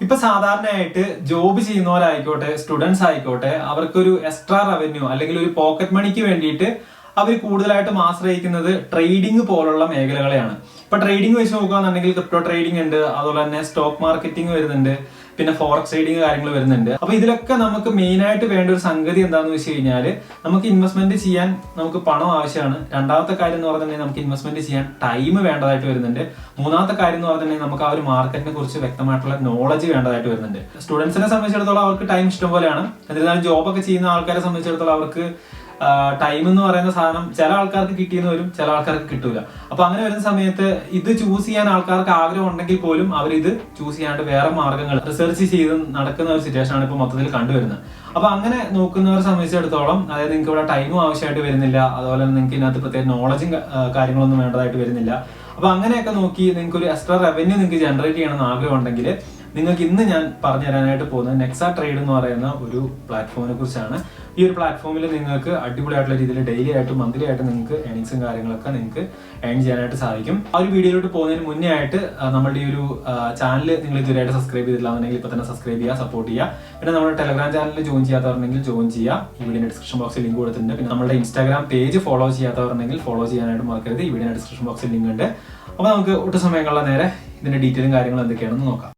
ഇപ്പൊ സാധാരണയായിട്ട് job ചെയ്യുന്നവരായിക്കോട്ടെ, students ആയിക്കോട്ടെ, അവർക്കൊരു എക്സ്ട്രാ റവന്യൂ അല്ലെങ്കിൽ ഒരു പോക്കറ്റ് മണിക്ക് വേണ്ടിയിട്ട് അവർ കൂടുതലായിട്ടും ആശ്രയിക്കുന്നത് ട്രേഡിംഗ് പോലുള്ള മേഖലകളെയാണ്. ഇപ്പൊ ട്രേഡിംഗ് വെച്ച് നോക്കുകയാണെന്നുണ്ടെങ്കിൽ ക്രിപ്റ്റോ ട്രേഡിംഗ് ഉണ്ട്, അതുപോലെ തന്നെ സ്റ്റോക്ക് മാർക്കറ്റിംഗ് വരുന്നുണ്ട്, പിന്നെ ഫോറക്സ് ട്രേഡിംഗ് കാര്യങ്ങൾ വരുന്നുണ്ട്. അപ്പൊ ഇതിലൊക്കെ നമുക്ക് മെയിൻ ആയിട്ട് വേണ്ട ഒരു സംഗതി എന്താണെന്ന് വെച്ച് കഴിഞ്ഞാൽ നമുക്ക് ഇൻവെസ്റ്റ്മെന്റ് ചെയ്യാൻ നമുക്ക് പണം ആവശ്യമാണ്. രണ്ടാമത്തെ കാര്യം എന്ന് പറഞ്ഞിട്ടുണ്ടെങ്കിൽ നമുക്ക് ഇൻവെസ്റ്റ്മെന്റ് ചെയ്യാൻ ടൈം വേണ്ടതായിട്ട് വരുന്നുണ്ട്. മൂന്നാമത്തെ കാര്യം എന്ന് പറഞ്ഞിട്ടുണ്ടെങ്കിൽ നമുക്ക് ആ ഒരു മാർക്കറ്റിനെ കുറിച്ച് വ്യക്തമായിട്ടുള്ള നോളജ് വേണ്ടതായിട്ട് വരുന്നുണ്ട്. സ്റ്റുഡൻസിനെ സംബന്ധിച്ചിടത്തോളം അവർക്ക് ടൈം ഇഷ്ടം പോലെയാണ്. എന്നിരുന്നാലും ജോബൊക്കെ ചെയ്യുന്ന ആൾക്കാരെ സംബന്ധിച്ചിടത്തോളം അവർക്ക് ടൈം എന്ന് പറയുന്ന സാധനം ചില ആൾക്കാർക്ക് കിട്ടിയെന്ന് വരും, ചില ആൾക്കാർക്ക് കിട്ടൂല. അപ്പൊ അങ്ങനെ വരുന്ന സമയത്ത് ഇത് ചൂസ് ചെയ്യാൻ ആൾക്കാർക്ക് ആഗ്രഹം ഉണ്ടെങ്കിൽ പോലും അവർ ഇത് ചൂസ് ചെയ്യാണ്ട് വേറെ മാർഗങ്ങൾ റിസർച്ച് ചെയ്ത് നടക്കുന്ന ഒരു സിറ്റുവേഷൻ ആണ് ഇപ്പൊ മൊത്തത്തിൽ കണ്ടുവരുന്നത്. അപ്പൊ അങ്ങനെ നോക്കുന്നവരെ സംബന്ധിച്ചിടത്തോളം അതായത് നിങ്ങൾക്ക് ഇവിടെ ടൈമും ആവശ്യമായിട്ട് വരുന്നില്ല, അതുപോലെ തന്നെ നിങ്ങൾക്ക് ഇതിനകത്ത് പ്രത്യേക നോളജും കാര്യങ്ങളൊന്നും വേണ്ടതായിട്ട് വരുന്നില്ല. അപ്പൊ അങ്ങനെയൊക്കെ നോക്കി നിങ്ങൾക്ക് ഒരു എക്സ്ട്രാ റവന്യൂ നിങ്ങൾക്ക് ജനറേറ്റ് ചെയ്യണമെന്ന് ആഗ്രഹം ഉണ്ടെങ്കിൽ നിങ്ങൾക്ക് ഇന്ന് ഞാൻ പറഞ്ഞു തരാനായിട്ട് പോകുന്നത് നെക്സാ ട്രേഡ് എന്ന് പറയുന്ന ഒരു പ്ലാറ്റ്ഫോമിനെ കുറിച്ചാണ്. ഈ ഒരു പ്ലാറ്റ്ഫോമിൽ നിങ്ങൾക്ക് അടിപൊളിയായിട്ടുള്ള രീതിയിൽ ഡെയിലി ആയിട്ടും മന്ത്ലി ആയിട്ട് നിങ്ങൾക്ക് ഏണിങ്സും കാര്യങ്ങളൊക്കെ നിങ്ങൾക്ക് ഏൺ ചെയ്യാനായിട്ട് സാധിക്കും. ആ ഒരു വീഡിയോയിലോട്ട് പോകുന്നതിന് മുന്നേ ആയിട്ട് നമ്മുടെ ഈ ഒരു ചാനൽ നിങ്ങൾ ഇതുവരെയായിട്ട് സബ്സ്ക്രൈബ് ചെയ്തിട്ടില്ലാന്നുണ്ടെങ്കിൽ ഇപ്പൊ തന്നെ സബ്സ്ക്രൈബ് ചെയ്യുക, സപ്പോർട്ട് ചെയ്യുക. പിന്നെ നമ്മുടെ ടെലഗ്രാം ചാനലിൽ ജോയിൻ ചെയ്യാത്തവരുണ്ടെങ്കിൽ ജോയിൻ ചെയ്യുക, ഈ വീഡിയോ ഡിസ്ക്രിപ്ഷൻ ബോക്സിൽ ലിങ്ക് കൊടുത്തിട്ടുണ്ട്. പിന്നെ നമ്മുടെ ഇൻസ്റ്റാഗ്രാം പേജ് ഫോളോ ചെയ്യാത്തവരുണ്ടെങ്കിൽ ഫോളോ ചെയ്യാനായിട്ട് മറക്കരുത്, ഈ വീഡിയോ ഡിസ്ക്രിപ്ഷൻ ബോക്സിൽ ലിങ്ക് ഉണ്ട്. അപ്പൊ നമുക്ക് ഒട്ടും സമയങ്ങളുടെ നേരെ ഇതിന്റെ ഡീറ്റെയിലും കാര്യങ്ങളും എന്തൊക്കെയാണെന്ന് നോക്കാം.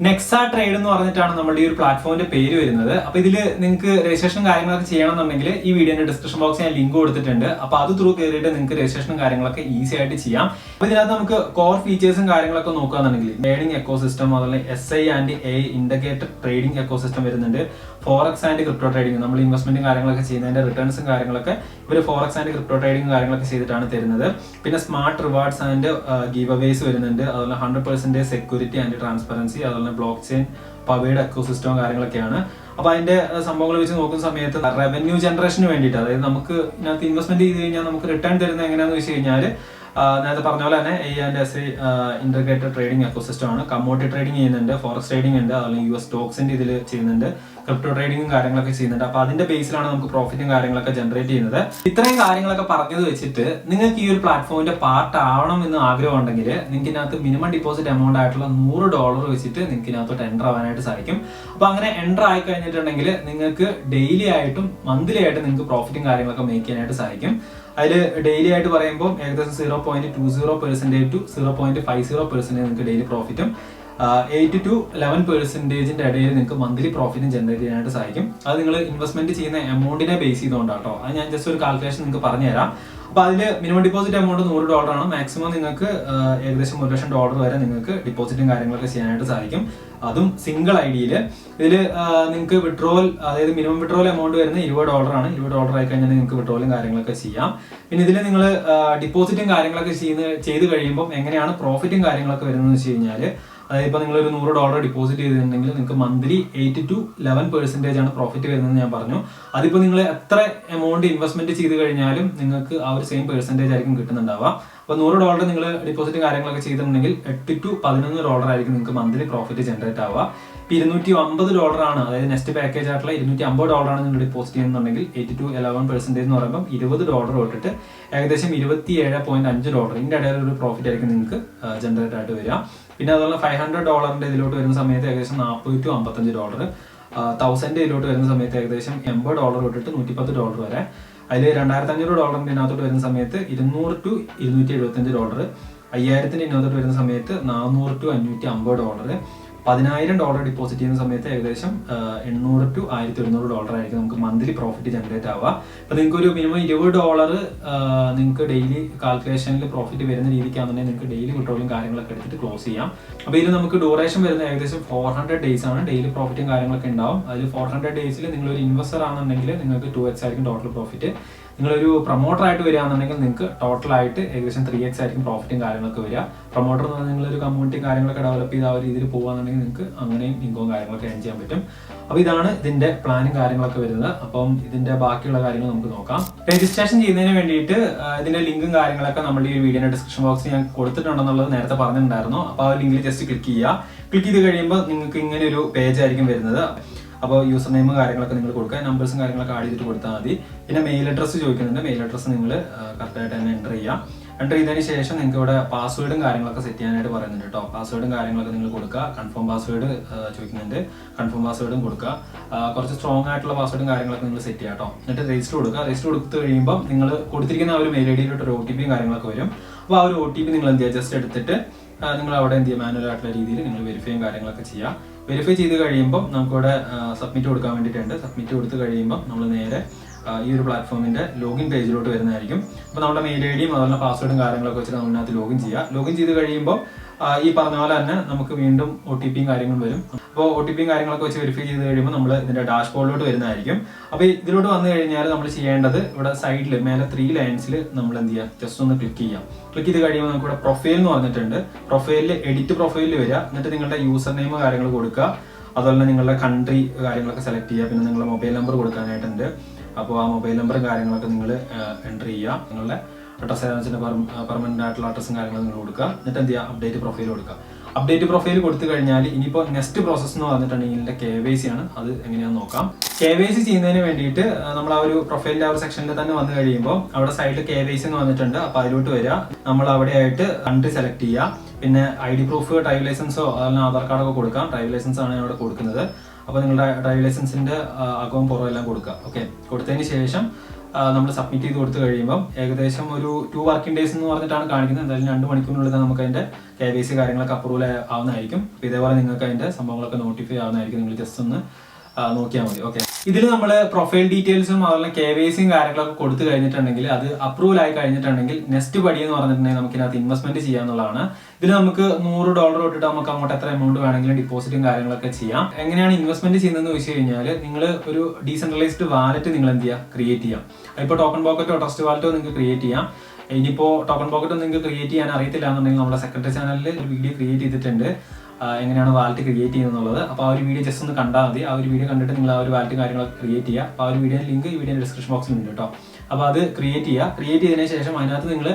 നെക്സാ ട്രേഡ് എന്ന് പറഞ്ഞിട്ടാണ് നമ്മുടെ ഈ ഒരു പ്ലാറ്റ്ഫോമിന്റെ പേര് വരുന്നത്. അപ്പൊ ഇതിൽ നിങ്ങൾക്ക് രജിസ്ട്രേഷൻ കാര്യങ്ങളൊക്കെ ചെയ്യണമെന്നുണ്ടെങ്കിൽ ഈ വീഡിയോന്റെ ഡിസ്ക്രിപ്ഷൻ ബോക്സിൽ ഞാൻ ലിങ്ക് കൊടുത്തിട്ടുണ്ട്. അപ്പൊ അത് ത്രൂ കയറിയിട്ട് നിങ്ങൾക്ക് രജിസ്ട്രേഷനും കാര്യങ്ങളൊക്കെ ഈസി ആയിട്ട് ചെയ്യാം. അപ്പൊ ഇതിനകത്ത് നമുക്ക് കോർ ഫീച്ചേഴ്സും കാര്യങ്ങളൊക്കെ നോക്കുകയാണെന്നുണ്ടെങ്കിൽ ട്രേഡിംഗ് എക്കോസിസ്റ്റം, അതുപോലെ SI and AI integrated trading ecosystem വരുന്നുണ്ട്. ഫോറക്സ് ആൻഡ് ക്രിപ്റ്റോ ട്രേഡിംഗ്, നമ്മൾ ഇൻവെസ്റ്റ്മെന്റും കാര്യങ്ങളൊക്കെ ചെയ്യുന്നതിന്റെ റിട്ടേൺസും കാര്യങ്ങളൊക്കെ ഇവർ ഫോറക്സ് ആൻഡ് ക്രിപ്റ്റോ ട്രേഡിംഗ് കാര്യങ്ങളൊക്കെ ചെയ്തിട്ടാണ് തരുന്നത്. പിന്നെ smart rewards and give aways വരുന്നുണ്ട്, അതുപോലെ 100% സെക്യൂരിറ്റി ആൻഡ് ട്രാൻസ്പെറൻസി, അതുപോലെ ബ്ലോക്ക് ചെയിൻ പവേഡ് എക്കോസിസ്റ്റവും കാര്യങ്ങളൊക്കെയാണ്. അപ്പൊ അതിന്റെ സംഭവങ്ങൾ വെച്ച് നോക്കുന്ന സമയത്ത് റവന്യൂ ജനറേഷന് വേണ്ടിയിട്ട്, അതായത് നമുക്ക് ഇതിനകത്ത് ഇൻവെസ്റ്റ്മെന്റ് ചെയ്ത് കഴിഞ്ഞാൽ നമുക്ക് റിട്ടേൺ തരുന്നത് എങ്ങനെയാണെന്ന് വെച്ച് കഴിഞ്ഞാൽ നേരത്തെ പറഞ്ഞ പോലെ തന്നെ AI and SI integrated trading ecosystem ആണ്. കമ്മോഡിറ്റി ട്രേഡിംഗ് ചെയ്യുന്നുണ്ട്, ഫോറക്സ് ട്രേഡിംഗ് ഉണ്ട്, അതുപോലെ US സ്റ്റോക്സിന്റെ ഇതിൽ ചെയ്യുന്നുണ്ട്, ക്രിപ്റ്റോ ട്രേഡിംഗും കാര്യങ്ങളൊക്കെ ചെയ്യുന്നുണ്ട്. അപ്പൊ അതിന്റെ ബേസിലാണ് നമുക്ക് പ്രോഫിറ്റും കാര്യങ്ങളൊക്കെ ജനറേറ്റ് ചെയ്യുന്നത്. ഇത്രയും കാര്യങ്ങളൊക്കെ പറഞ്ഞത് വെച്ചിട്ട് നിങ്ങൾക്ക് ഈ ഒരു പ്ലാറ്റ്ഫോമിന്റെ പാർട്ട് ആവണം എന്ന് ആഗ്രഹം ഉണ്ടെങ്കിൽ നിങ്ങൾക്ക് ഇതിനകത്ത് മിനിമം ഡിപ്പോസിറ്റ് എമൗണ്ട് ആയിട്ടുള്ള $100 വെച്ചിട്ട് നിങ്ങൾക്ക് ഇതിനകത്ത് എൻ്റർ ആവാനായിട്ട് സാധിക്കും. അപ്പൊ അങ്ങനെ എൻ്റർ ആയി കഴിഞ്ഞിട്ടുണ്ടെങ്കിൽ നിങ്ങൾക്ക് ഡെയിലി ആയിട്ടും മന്ത്ലി ആയിട്ടും നിങ്ങൾക്ക് പ്രോഫിറ്റും കാര്യങ്ങളൊക്കെ മേക്ക് ചെയ്യാനായിട്ട് സാധിക്കും. അതിൽ ഡെയിലി ആയിട്ട് പറയുമ്പോൾ ഏകദേശം 0.20% to 0.50% നിങ്ങൾക്ക് ഡെയിലി പ്രോഫിറ്റും 8 to 11% ഇടയിൽ നിങ്ങൾക്ക് മന്ത്ലി പ്രോഫിറ്റും ജനറേറ്റ് ചെയ്യാനായിട്ട് സാധിക്കും. അത് നിങ്ങൾ ഇൻവെസ്റ്റ്മെന്റ് ചെയ്യുന്ന എമൗണ്ടിനെ ബേസ് ചെയ്തുകൊണ്ടാട്ടോ. അത് ഞാൻ ജസ്റ്റ് ഒരു കാൽക്കുലേഷൻ നിങ്ങൾക്ക് പറഞ്ഞുതരാം. അപ്പൊ അതിൽ മിനിമം ഡിപ്പോസിറ്റ് എമൗണ്ട് $100 ആണ്. മാക്സിമം നിങ്ങൾക്ക് ഏകദേശം $1,00,000 വരെ നിങ്ങൾക്ക് ഡിപ്പോസിറ്റും കാര്യങ്ങളൊക്കെ ചെയ്യാനായിട്ട് സാധിക്കും. അതും സിംഗിൾ ഐഡിയിൽ. ഇതിൽ നിങ്ങൾക്ക് വിഡ്രോവൽ, അതായത് മിനിമം വിഡ്രോവൽ എമൗണ്ട് വരുന്നത് $20 ആണ്. $20 ആയി കഴിഞ്ഞാൽ നിങ്ങൾക്ക് വിഡ്രോവലും കാര്യങ്ങളൊക്കെ ചെയ്യാം. പിന്നെ ഇതിൽ നിങ്ങൾ ഡിപ്പോസിറ്റും കാര്യങ്ങളൊക്കെ ചെയ്ത് കഴിയുമ്പോൾ എങ്ങനെയാണ് പ്രോഫിറ്റും കാര്യങ്ങളൊക്കെ വരുന്നതെന്ന് വെച്ച് കഴിഞ്ഞാൽ, അതായത് ഇപ്പൊ നിങ്ങൾ ഒരു $100 ഡിപ്പോസിറ്റ് ചെയ്തിട്ടുണ്ടെങ്കിൽ നിങ്ങൾക്ക് മന്ത്ലി 8 to 11% ആണ് പ്രോഫിറ്റ് വരുന്നത് ഞാൻ പറഞ്ഞു. അതിപ്പോ നിങ്ങൾ എത്ര എമൗണ്ട് ഇൻവെസ്റ്റ്മെന്റ് ചെയ്ത് കഴിഞ്ഞാലും നിങ്ങൾക്ക് ആ ഒരു സെയിം പെർസെന്റേജ് ആയിരിക്കും കിട്ടുന്നുണ്ടാവുക. അപ്പൊ $100 നിങ്ങൾ ഡിപ്പോസിറ്റും കാര്യങ്ങളൊക്കെ ചെയ്തിട്ടുണ്ടെങ്കിൽ $8 to $11 ആയിരിക്കും നിങ്ങൾക്ക് മന്ത്ലി പ്രോഫിറ്റ് ജനറേറ്റ് ആവുക. ഇപ്പൊ $250 ആണ്, അതായത് നെക്സ്റ്റ് പാക്കേജ് ആയിട്ടുള്ള $250 ആണ് നിങ്ങൾ ഡിപ്പോസിറ്റ് ചെയ്യുന്നുണ്ടെങ്കിൽ 8 to 11% എന്ന് പറയുമ്പോൾ $20 തൊട്ടിട്ട് ഏകദേശം $27.5 ഇതിന്റെ ഇടയിൽ ഒരു പ്രോഫിറ്റ് ആയിരിക്കും നിങ്ങൾക്ക് ജനറേറ്റ് ആയിട്ട് വരിക. പിന്നെ അതുപോലെ $500 ഇതിലോട്ട് വരുന്ന സമയത്ത് ഏകദേശം $40 to $55, 1000 ഇതിലോട്ട് വരുന്ന സമയത്ത് ഏകദേശം $80 തൊട്ടിട്ട് $110 വരെ. അതിൽ $2,500 ഇതിനകത്തോട്ട് വരുന്ന സമയത്ത് $200 to $275, 5000 ഇതിനകത്തോട്ട് വരുന്ന സമയത്ത് $400 to $550, $10,000 ഡിപ്പോസിറ്റ് ചെയ്യുന്ന സമയത്ത് ഏകദേശം $800 to $1,100 ആയിരിക്കും നമുക്ക് മന്ത്ലി പ്രോഫിറ്റ് ജനറേറ്റ് ആവുക. അപ്പൊ നിങ്ങൾക്ക് ഒരു മിനിമം $20 നിങ്ങൾക്ക് ഡെയിലി കാൽക്കുലേഷനിൽ പ്രോഫിറ്റ് വരുന്ന രീതിക്കാണെന്നുണ്ടെങ്കിൽ നിങ്ങൾക്ക് ഡെയിലി വിഡ്രോളും കാര്യങ്ങളൊക്കെ എടുത്തിട്ട് ക്ലോസ് ചെയ്യാം. അപ്പൊ ഇതിൽ നമുക്ക് ഡ്യൂറേഷൻ വരുന്ന ഏകദേശം 400 days ആണ്. ഡെയിലി പ്രോഫിറ്റും കാര്യങ്ങളൊക്കെ ഉണ്ടാവും. അതിൽ 400 daysൽ നിങ്ങളൊരു ഇൻവെസ്റ്റർ ആണെന്നുണ്ടെങ്കിൽ നിങ്ങൾക്ക് 2x ആയിരിക്കും ടോട്ടൽ പ്രോഫിറ്റ്. നിങ്ങളൊരു പ്രൊമോട്ടർ ആയിട്ട് വരികയാണെന്നുണ്ടെങ്കിൽ നിങ്ങൾക്ക് ടോട്ടലായിട്ട് ഏകദേശം 3x ആയിരിക്കും പ്രോഫിറ്റും കാര്യങ്ങളൊക്കെ വരിക. പ്രൊമോട്ടർ എന്ന് പറഞ്ഞാൽ നിങ്ങളൊരു കമ്മ്യൂണിറ്റി കാര്യങ്ങളൊക്കെ ഡെവലപ്പ് ചെയ്ത് ആ ഒരു രീതിയിൽ പോകുകയാണെന്നുണ്ടെങ്കിൽ നിങ്ങൾക്ക് അങ്ങനെയും ഇൻകവും കാര്യങ്ങളൊക്കെ ഏൺ ചെയ്യാൻ പറ്റും. അപ്പോൾ ഇതാണ് ഇതിന്റെ പ്ലാനും കാര്യങ്ങളൊക്കെ വരുന്നത്. അപ്പം ഇതിന്റെ ബാക്കിയുള്ള കാര്യങ്ങൾ നമുക്ക് നോക്കാം. രജിസ്ട്രേഷൻ ചെയ്യുന്നതിന് വേണ്ടിയിട്ട് ഇതിന്റെ ലിങ്കും കാര്യങ്ങളൊക്കെ നമ്മുടെ ഈ വീഡിയോയുടെ ഡിസ്ക്രിപ്ഷൻ ബോക്സിൽ ഞാൻ കൊടുത്തിട്ടുണ്ടെന്നുള്ളത് നേരത്തെ പറഞ്ഞിട്ടുണ്ടായിരുന്നു. അപ്പോൾ ആ ലിങ്കിൽ ജസ്റ്റ് ക്ലിക്ക് ചെയ്യുക. ക്ലിക്ക് ചെയ്ത് കഴിയുമ്പോൾ നിങ്ങൾക്ക് ഇങ്ങനെ ഒരു പേജ് ആയിരിക്കും വരുന്നത്. അപ്പോൾ യൂസർ നെയിം കാര്യങ്ങളൊക്കെ നിങ്ങൾ കൊടുക്കുക, നമ്പേഴ്സും കാര്യങ്ങളൊക്കെ ആഡ് ചെയ്തിട്ട് കൊടുത്താൽ മതി. പിന്നെ മെയിൽ അഡ്രസ്സ് ചോദിക്കുന്നുണ്ട്, മെയിൽ അഡ്രസ്സ് നിങ്ങൾ കറക്റ്റായിട്ട് തന്നെ എൻ്റർ ചെയ്യാം. എൻ്റർ ചെയ്തതിന് ശേഷം നിങ്ങൾക്ക് ഇവിടെ പാസ്വേഡും കാര്യങ്ങളൊക്കെ സെറ്റ് ചെയ്യാനായിട്ട് പറയുന്നുണ്ട് കേട്ടോ. പാസ്വേഡും കാര്യങ്ങളൊക്കെ നിങ്ങൾ കൊടുക്കുക. കൺഫേം പാസ്വേഡ് ചോദിക്കുന്നുണ്ട്, കൺഫേം പാസ്വേഡും കൊടുക്കുക. കുറച്ച് സ്ട്രോങ് ആയിട്ടുള്ള പാസ്വേഡും കാര്യങ്ങളൊക്കെ നിങ്ങൾ സെറ്റ് ചെയ്യാം കേട്ടോ. എന്നിട്ട് രജിസ്റ്റർ കൊടുക്കുക. രജിസ്റ്റർ കൊടുത്ത് കഴിയുമ്പോൾ നിങ്ങൾ കൊടുത്തിരിക്കുന്ന ഒരു മെയിൽ ഐ ഡിയിലോട്ട് ഒരു OTP കാര്യങ്ങളൊക്കെ വരും. അപ്പോൾ ആ ഒരു OTP നിങ്ങൾ എന്ത് ചെയ്യുക, ജസ്റ്റ് എടുത്തിട്ട് നിങ്ങൾ അവിടെ എന്ത് ചെയ്യുക, മാനുവൽ ആയിട്ടുള്ള രീതിയിൽ നിങ്ങൾ വെരിഫൈയും കാര്യങ്ങളൊക്കെ ചെയ്യുക. വെരിഫൈ ചെയ്ത് കഴിയുമ്പോൾ നമുക്കിവിടെ സബ്മിറ്റ് കൊടുക്കാൻ വേണ്ടിയിട്ടുണ്ട്. സബ്മിറ്റ് കൊടുത്ത് കഴിയുമ്പോൾ നമ്മൾ നേരെ ഈ ഒരു പ്ലാറ്റ്ഫോമിന്റെ ലോഗിൻ പേജിലോട്ട് വരുന്നതായിരിക്കും. അപ്പോൾ നമ്മുടെ മെയിൽ ഐ ഡിയും അതുപോലെ പാസ്വേഡും കാര്യങ്ങളൊക്കെ വെച്ചിട്ട് നമ്മളിനകത്ത് ലോഗിൻ ചെയ്യുക. ലോഗിൻ ചെയ്ത് കഴിയുമ്പോൾ ഈ പറഞ്ഞ പോലെ തന്നെ നമുക്ക് വീണ്ടും OTPയും കാര്യങ്ങളും വരും. അപ്പോൾ OTPയും കാര്യങ്ങളൊക്കെ വെച്ച് വെരിഫൈ ചെയ്ത് കഴിയുമ്പോൾ നമ്മൾ ഇതിന്റെ ഡാഷ്ബോർഡിലോട്ട് വരുന്നതായിരിക്കും. അപ്പോൾ ഇതിലോട്ട് വന്നു കഴിഞ്ഞാൽ നമ്മൾ ചെയ്യേണ്ടത് ഇവിടെ സൈഡിൽ മേലെ 3 ലൈൻസിൽ നമ്മൾ എന്ത് ചെയ്യുക, ജസ്റ്റ് ഒന്ന് ക്ലിക്ക് ചെയ്യാം. ക്ലിക്ക് ചെയ്ത് കഴിയുമ്പോൾ നമുക്ക് ഇവിടെ പ്രൊഫൈൽ എന്ന് പറഞ്ഞിട്ടുണ്ട്. പ്രൊഫൈലിൽ എഡിറ്റ് പ്രൊഫൈലിൽ വരിക. എന്നിട്ട് നിങ്ങളുടെ യൂസർ നെയിം കാര്യങ്ങൾ കൊടുക്കുക. അതുപോലെ തന്നെ നിങ്ങളുടെ കൺട്രി കാര്യങ്ങളൊക്കെ സെലക്ട് ചെയ്യുക. പിന്നെ നിങ്ങളുടെ മൊബൈൽ നമ്പർ കൊടുക്കാനായിട്ടുണ്ട്. അപ്പോൾ ആ മൊബൈൽ നമ്പറും കാര്യങ്ങളൊക്കെ നിങ്ങൾ എൻ്റർ ചെയ്യുക. നിങ്ങളുടെ അഡ്രസ് പെർമനന്റ് ആയിട്ടുള്ള അഡ്രസ്സും കാര്യങ്ങളും നിങ്ങൾ കൊടുക്കുക. എന്നിട്ട് എന്ത് ചെയ്യുക, അപ്ഡേറ്റ് പ്രൊഫൈൽ കൊടുക്കുക. അപ്ഡേറ്റ് പ്രൊഫൈൽ കൊടുത്തു കഴിഞ്ഞാൽ ഇനിയിപ്പോൾ നെക്സ്റ്റ് പ്രോസസ് എന്ന് പറഞ്ഞിട്ടുണ്ടെങ്കിൽ ഇതിന്റെ KYC ആണ്. അത് എങ്ങനെയാണെന്ന് നോക്കാം. KYC ചെയ്യുന്നതിന് വേണ്ടിയിട്ട് നമ്മൾ ആ ഒരു പ്രൊഫൈലിന്റെ ആ ഒരു സെക്ഷനിൽ തന്നെ വന്നു കഴിയുമ്പോൾ അവിടെ സൈഡിൽ KYC എന്ന് വന്നിട്ടുണ്ട്. അപ്പോൾ അതിലോട്ട് വരിക. നമ്മൾ അവിടെ ആയിട്ട് കൺട്രി സെലക്ട് ചെയ്യുക. പിന്നെ ID പ്രൂഫ്, ഡ്രൈവ് ലൈസൻസോ അല്ലെങ്കിൽ ആധാർ കാർഡൊക്കെ കൊടുക്കാം. ഡ്രൈവ് ലൈസൻസ് ആണ് അവിടെ കൊടുക്കുന്നത്. അപ്പോൾ നിങ്ങളുടെ ഡ്രൈവ് ലൈസൻസിന്റെ അകവും പുറവും എല്ലാം കൊടുക്കുക. ഓക്കെ, കൊടുത്തതിന് ശേഷം നമ്മൾ സബ്മിറ്റ് ചെയ്ത് കൊടുത്തു കഴിയുമ്പോൾ ഏകദേശം ഒരു 2 വർക്കിംഗ് ഡേയ്സ് എന്ന് പറഞ്ഞിട്ടാണ് കാണിക്കുന്നത്. എന്തായാലും 2 മണിക്കൂറിനുള്ളിൽ നമുക്ക് അതിന്റെ KYC കാര്യങ്ങളൊക്കെ അപ്രൂവൽ ആവുന്നതായിരിക്കും. അപ്പോൾ ഇതേപോലെ നിങ്ങൾക്ക് അതിന്റെ സംഭവങ്ങളൊക്കെ നോട്ടിഫൈ ആവുന്നതായിരിക്കും. നിങ്ങൾ ജസ്റ്റ് ഒന്ന് നോക്കിയാൽ മതി. ഓക്കെ, ഇതിൽ നമ്മൾ പ്രൊഫൈൽ ഡീറ്റെയിൽസും അതുപോലെ KYCയും കാര്യങ്ങളൊക്കെ കൊടുത്തു കഴിഞ്ഞിട്ടുണ്ടെങ്കിൽ അത് അപ്രൂവൽ ആയി കഴിഞ്ഞിട്ടുണ്ടെങ്കിൽ നെക്സ്റ്റ് പടി എന്ന് പറഞ്ഞിട്ടുണ്ടെങ്കിൽ നമുക്ക് ഇതിനകത്ത് ഇൻവെസ്റ്റ്മെന്റ് ചെയ്യാന്നുള്ളതാണ്. ഇതിൽ നമുക്ക് $100 തൊട്ടിട്ട് നമുക്ക് അങ്ങോട്ട് എത്ര എമൗണ്ട് വേണമെങ്കിലും ഡിപ്പോസിറ്റും കാര്യങ്ങളൊക്കെ ചെയ്യാം. എങ്ങനെയാണ് ഇൻവെസ്റ്റ്മെന്റ് ചെയ്യുന്നതെന്ന് വെച്ച് കഴിഞ്ഞാൽ നിങ്ങൾ ഒരു ഡീസെൻട്രലൈസ്ഡ് വാലറ്റ് നിങ്ങൾ എന്ത് ചെയ്യുക, ക്രിയേറ്റ് ചെയ്യാം. ഇപ്പോൾ ടോക്കൺ പോക്കറ്റോ ട്രസ്റ്റ് വാലറ്റോ നിങ്ങൾക്ക് ക്രിയേറ്റ് ചെയ്യാം. ഇനിയിപ്പോൾ ടോക്കൺ പോക്കറ്റ് നിങ്ങൾക്ക് ക്രിയേറ്റ് ചെയ്യാൻ അറിയത്തില്ല എന്നുണ്ടെങ്കിൽ നമ്മുടെ സെക്കൻഡറി ചാനലിൽ ഒരു വീഡിയോ ക്രിയേറ്റ് ചെയ്തിട്ടുണ്ട്, എങ്ങനെയാണ് വാലറ്റ് ക്രിയേറ്റ് ചെയ്യുന്നുള്ളത്. അപ്പോൾ ആ ഒരു വീഡിയോ ജസ്റ്റ് ഒന്ന് കണ്ടാൽ മതി. ആ ഒരു വീഡിയോ കണ്ടിട്ട് നിങ്ങൾ ആ ഒരു വാലറ്റ് കാര്യങ്ങളൊക്കെ ക്രിയേറ്റ് ചെയ്യുക. അപ്പോൾ ആ ഒരു വീഡിയോ ലിങ്ക് ഈ വീഡിയോ ഡിസ്ക്രിപ്ഷൻ ബോക്സിൽ ഉണ്ട് കേട്ടോ. അപ്പോൾ അത് ക്രിയേറ്റ് ചെയ്യുക. ക്രിയേറ്റ് ചെയ്തതിന് ശേഷം അതിനകത്ത് നിങ്ങൾ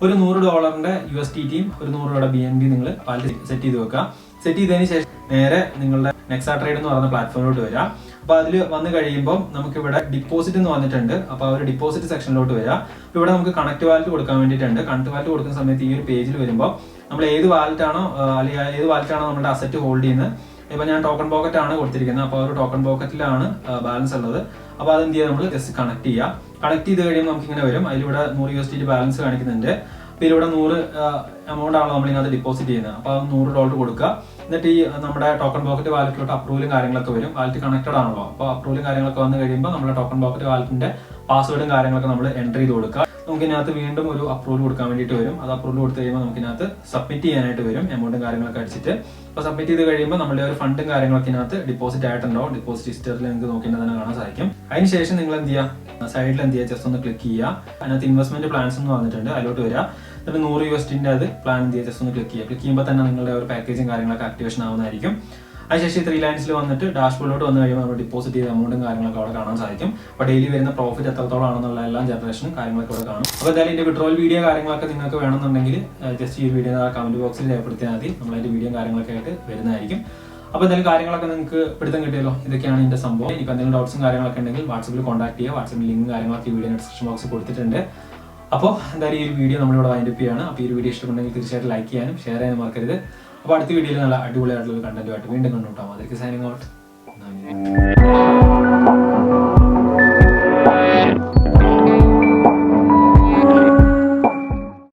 ഒരു $100 USDTയും ഒരു $100 BNB നിങ്ങൾ വാലറ്റ് സെറ്റ് ചെയ്ത് വെക്കുക. സെറ്റ് ചെയ്തതിന് ശേഷം നേരെ നിങ്ങളുടെ നെക്സാ ട്രേഡ് എന്ന് പറയുന്ന പ്ലാറ്റ്ഫോമിലോട്ട് വരിക. അപ്പോൾ അതിൽ വന്നു കഴിയുമ്പോൾ നമുക്ക് ഇവിടെ ഡിപ്പോസിറ്റ് എന്ന് വന്നിട്ടുണ്ട്. അപ്പോൾ ആ ഒരു ഡിപ്പോസിറ്റ് സെക്ഷനിലോട്ട് വരിക. അപ്പോൾ ഇവിടെ നമുക്ക് കണക്ട് വാലറ്റ് കൊടുക്കാൻ വേണ്ടിയിട്ടുണ്ട്. കണക്ട് വാലറ്റ് കൊടുക്കുന്ന സമയത്ത് ഈ ഒരു പേജിൽ വരുമ്പോൾ നമ്മൾ ഏത് വാലറ്റാണോ അല്ലെങ്കിൽ ഏത് വാലറ്റാണോ നമ്മുടെ അസറ്റ് ഹോൾഡ് ചെയ്യുന്നത്. ഇപ്പൊ ഞാൻ ടോക്കൺ പോക്കറ്റ് ആണ് കൊടുത്തിരിക്കുന്നത്. അപ്പോൾ ആ ഒരു ടോക്കൺ പോക്കറ്റിലാണ് ബാലൻസ് ഉള്ളത്. അപ്പോൾ അതെന്ത് ചെയ്യുക, നമ്മൾ ജസ്റ്റ് കണക്ട് ചെയ്യുക. കണക്ട് ചെയ്ത് കഴിയുമ്പോൾ നമുക്ക് ഇങ്ങനെ വരും. അതിലൂടെ 100 USDT ബാലൻസ് കാണിക്കുന്നുണ്ട്. അപ്പോൾ ഇതിലൂടെ 100 എമൗണ്ട് ആണല്ലോ നമ്മൾ ഇതിനകത്ത് ഡിപ്പോസിറ്റ് ചെയ്യുന്നത്. അപ്പോൾ അത് $100 കൊടുക്കുക. എന്നിട്ട് ഈ നമ്മുടെ ടോക്കൺ പോക്കറ്റ് വാലറ്റിലോട്ട് അപ്രൂവലും കാര്യങ്ങളൊക്കെ വരും. വാലറ്റ് കണക്റ്റഡ് ആണല്ലോ. അപ്പോൾ അപ്രൂവലും കാര്യങ്ങളൊക്കെ വന്നു കഴിയുമ്പോൾ നമ്മുടെ ടോക്കൺ പോക്കറ്റ് വാലറ്റിന്റെ പാസ്വേഡും കാര്യങ്ങളൊക്കെ നമ്മൾ എൻ്റർ ചെയ്ത് കൊടുക്കുക. നമുക്ക് ഇതിനകത്ത് വീണ്ടും ഒരു അപ്രൂവൽ കൊടുക്കാൻ വേണ്ടിയിട്ട് വരും. അത് അപ്രൂവൽ കൊടുത്തു കഴിയുമ്പോൾ നമുക്ക് ഇതിനകത്ത് സബ്മിറ്റ് ചെയ്യാനായിട്ട് വരും, എമൗണ്ടും കാര്യങ്ങളൊക്കെ അടിച്ചിട്ട്. അപ്പോൾ സബ്മിറ്റ് ചെയ്ത് കഴിയുമ്പോൾ നമ്മുടെ ഒരു ഫണ്ടും കാര്യങ്ങളൊക്കെ ഇതിനകത്ത് ഡിപ്പോസിറ്റ് ആയിട്ടുണ്ടാവും. ഡിപ്പോസിറ്റ് ഹിസ്റ്ററിൽ നിങ്ങൾക്ക് നോക്കിയിട്ട് തന്നെ കാണാൻ സാധിക്കും. അതിനുശേഷം നിങ്ങൾ എന്ത് ചെയ്യുക, സൈഡിൽ എന്ത് ചെയ്യുക, ജസ്റ്റ് ഒന്ന് ക്ലിക്ക് ചെയ്യുക. അതിനകത്ത് ഇൻവെസ്റ്റ്മെന്റ് പ്ലാൻസ് എന്ന് വന്നിട്ടുണ്ട്, അതിലോട്ട് വരിക. എന്നിട്ട് 100 USDT അത് പ്ലാൻ എന്ത് ചെയ്യുക, ജസ്റ്റ് ഒന്ന് ക്ലിക്ക് ചെയ്യുക. ക്ലിക്ക് ചെയ്യുമ്പോൾ തന്നെ നിങ്ങളുടെ ഒരു പാക്കേജും കാര്യങ്ങളൊക്കെ ആക്ടിവേഷൻ ആവുന്നതായിരിക്കും. അതിനുശേഷം 3 ലൈൻസിൽ വന്നിട്ട് ഡാഷ്ബോർഡിലോട്ട് വന്നു കഴിയുമ്പോൾ നമ്മൾ ഡിപ്പോസിറ്റ് ചെയ്ത എമൗണ്ടും കാര്യങ്ങളൊക്കെ അവിടെ കാണാൻ സാധിക്കും. അപ്പോൾ ഡെയിലി വരുന്ന പ്രോഫിറ്റ് എത്രത്തോളം ആണെന്നുള്ള എല്ലാ ജനറേഷനും കാര്യങ്ങളൊക്കെ അവിടെ കാണും. അപ്പോൾ എന്തായാലും ഇതിന്റെ വിഡ്രോവൽ വീഡിയോ കാര്യങ്ങളൊക്കെ നിങ്ങൾക്ക് വേണമെന്നുണ്ടെങ്കിൽ ജസ്റ്റ് ഈ വീഡിയോ കമന്റ് ബോക്സിൽ രേഖപ്പെടുത്തിയാൽ മതി. നമ്മളതിന്റെ വീഡിയോ കാര്യങ്ങളൊക്കെ ആയിട്ട് വരുന്നതായിരിക്കും. അപ്പോൾ എന്തായാലും കാര്യങ്ങളൊക്കെ നിങ്ങൾക്ക് പിടുത്തം കിട്ടിയല്ലോ. ഇതൊക്കെയാണ് ഇതിന്റെ സംഭവം. ഇപ്പോൾ എന്തെങ്കിലും ഡൗട്ട്സും കാര്യങ്ങളൊക്കെ ഉണ്ടെങ്കിൽ വാട്സപ്പിൽ കോൺടാക്ട് ചെയ്യുക. വാട്സപ്പിൽ ലിങ്ക് കാര്യങ്ങളൊക്കെ ഈ വീഡിയോ ഡിസ്ക്രിപ്ഷൻ ബോക്സിൽ കൊടുത്തിട്ടുണ്ട്. അപ്പോൾ എന്തായാലും ഈ ഒരു വീഡിയോ നമ്മളിവിടെ വൈൻഡപ്പ് ചെയ്യുകയാണ്. അപ്പോൾ ഈ ഒരു വീഡിയോ ഇഷ്ടപ്പെട്ടെങ്കിൽ തീർച്ചയായിട്ടും ലൈക്ക് ചെയ്യാനും ഷെയർ ചെയ്യാനും മറക്കരുത്. അപ്പോൾ അടുത്ത വീഡിയോയിൽ നല്ല അടിപൊളിയായിട്ടുള്ള കണ്ടന്റുമായിട്ട് വീണ്ടും കണ്ടുമുട്ടാം. അതിലേക്ക് സൈനിങ് ഔട്ട്.